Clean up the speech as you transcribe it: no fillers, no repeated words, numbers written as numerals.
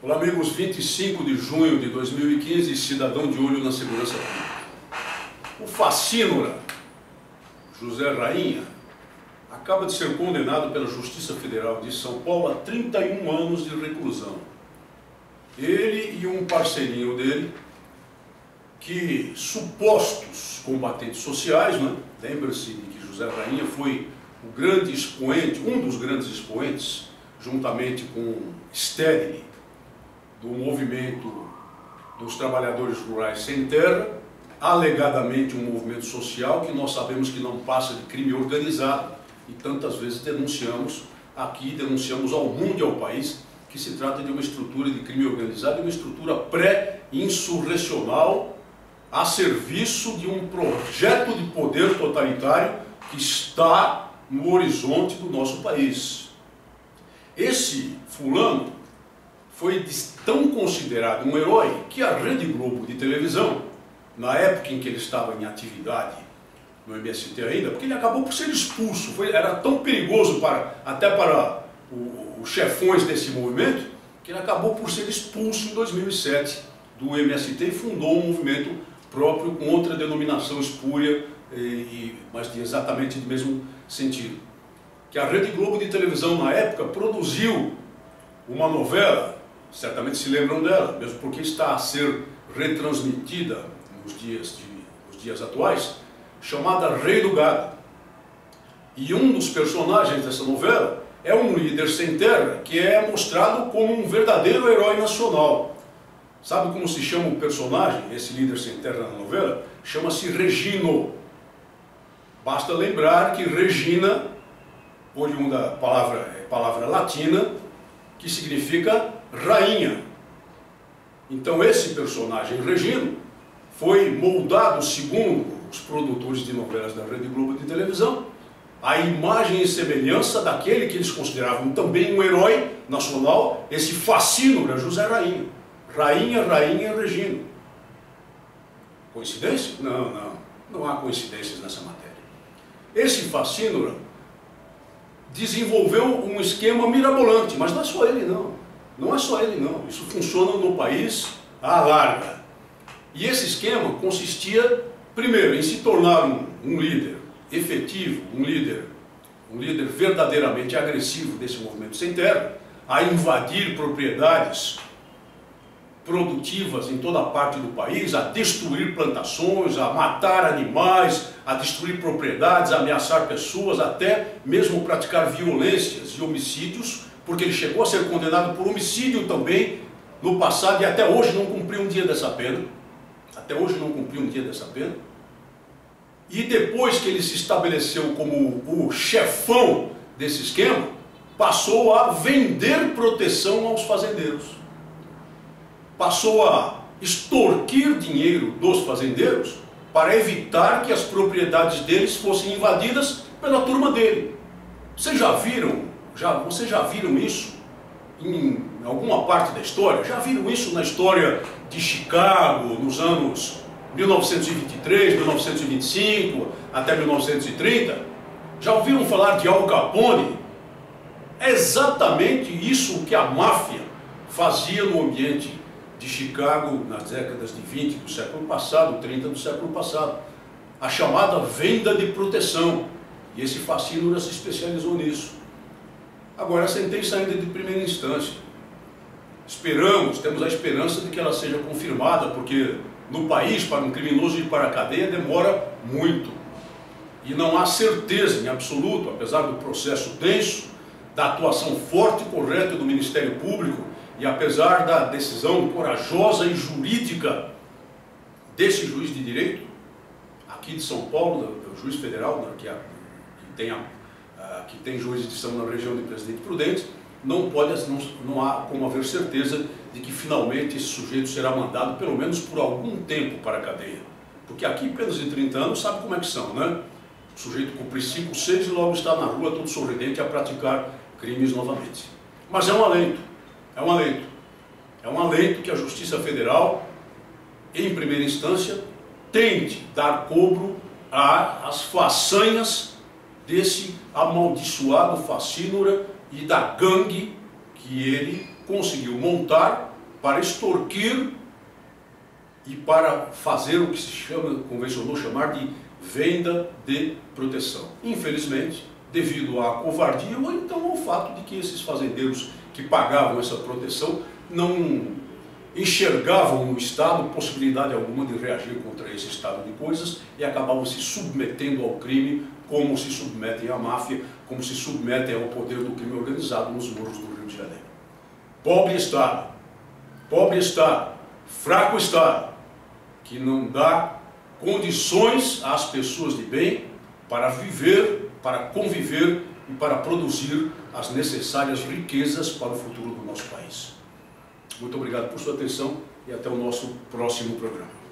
Olá, amigos. 25 de junho de 2015, cidadão de olho na segurança pública. O facínora José Rainha acaba de ser condenado pela Justiça Federal de São Paulo a 31 anos de reclusão. Ele e um parceirinho dele, que supostos combatentes sociais, né? Lembra-se de que José Rainha foi o grande expoente, um dos grandes expoentes, juntamente com Stedley, do movimento dos trabalhadores rurais sem terra, alegadamente um movimento social que nós sabemos que não passa de crime organizado e tantas vezes denunciamos aqui, denunciamos ao mundo e ao país que se trata de uma estrutura de crime organizado, uma estrutura pré-insurrecional a serviço de um projeto de poder totalitário que está no horizonte do nosso país. Esse fulano foi tão considerado um herói que a Rede Globo de televisão, na época em que ele estava em atividade no MST ainda, porque ele acabou por ser expulso, era tão perigoso até para os chefões desse movimento, que ele acabou por ser expulso em 2007 do MST e fundou um movimento próprio com outra denominação espúria, mas exatamente do mesmo sentido. Que a Rede Globo de televisão na época produziu uma novela, certamente se lembram dela, mesmo porque está a ser retransmitida nos dias atuais, chamada Rei do Gado. E um dos personagens dessa novela é um líder sem terra que é mostrado como um verdadeiro herói nacional. Sabe como se chama o personagem, esse líder sem terra na novela? Chama-se Regino. Basta lembrar que Regina, oriunda palavra latina, que significa rainha. Então esse personagem, Regino, foi moldado, segundo os produtores de novelas da Rede Globo de televisão, a imagem e semelhança daquele que eles consideravam também um herói nacional, esse facínora José Rainha. Rainha Regina. Coincidência? Não há coincidências nessa matéria. Esse facínora desenvolveu um esquema mirabolante, mas não é só ele não. Não é só ele não. Isso funciona no país à larga. E esse esquema consistia, primeiro, em se tornar um líder efetivo, um líder verdadeiramente agressivo desse movimento sem terra, a invadir propriedades produtivas em toda a parte do país, a destruir plantações, a matar animais, a destruir propriedades, a ameaçar pessoas, até mesmo praticar violências e homicídios, porque ele chegou a ser condenado por homicídio também no passado e até hoje não cumpriu um dia dessa pena. Até hoje não cumpriu um dia dessa pena. E depois que ele se estabeleceu como o chefão desse esquema, passou a vender proteção aos fazendeiros. Passou a extorquir dinheiro dos fazendeiros para evitar que as propriedades deles fossem invadidas pela turma dele. Vocês já viram isso em alguma parte da história? Já viram isso na história de Chicago, nos anos 1923, 1925, até 1930? Já ouviram falar de Al Capone? É exatamente isso que a máfia fazia no ambiente de Chicago nas décadas de 20 do século passado, 30 do século passado. A chamada venda de proteção. E esse facínora se especializou nisso. Agora, a sentença ainda é de primeira instância. Temos a esperança de que ela seja confirmada, porque no país, para um criminoso ir para a cadeia, demora muito. E não há certeza em absoluto, apesar do processo denso, da atuação forte e correta do Ministério Público, e apesar da decisão corajosa e jurídica desse juiz de direito, aqui de São Paulo, do juiz federal, que tem jurisdição na região de Presidente Prudente, não há como haver certeza de que finalmente esse sujeito será mandado, pelo menos por algum tempo, para a cadeia. Porque aqui, pelos de 30 anos, sabe como é que são, né? O sujeito cumpre 5, 6 e logo está na rua, todo sorridente, a praticar crimes novamente. Mas é um alento. É um alento. É um alento que a Justiça Federal, em primeira instância, tente dar cobro às façanhas desse amaldiçoado facínora e da gangue que ele conseguiu montar para extorquir e para fazer o que se convencionou chamar de venda de proteção. Infelizmente, devido à covardia ou então ao fato de que esses fazendeiros que pagavam essa proteção não enxergavam no Estado possibilidade alguma de reagir contra esse estado de coisas e acabavam se submetendo ao crime como se submetem à máfia, como se submetem ao poder do crime organizado nos morros do Rio de Janeiro. Pobre Estado, fraco Estado, que não dá condições às pessoas de bem para viver, para conviver e para produzir as necessárias riquezas para o futuro do nosso país. Muito obrigado por sua atenção e até o nosso próximo programa.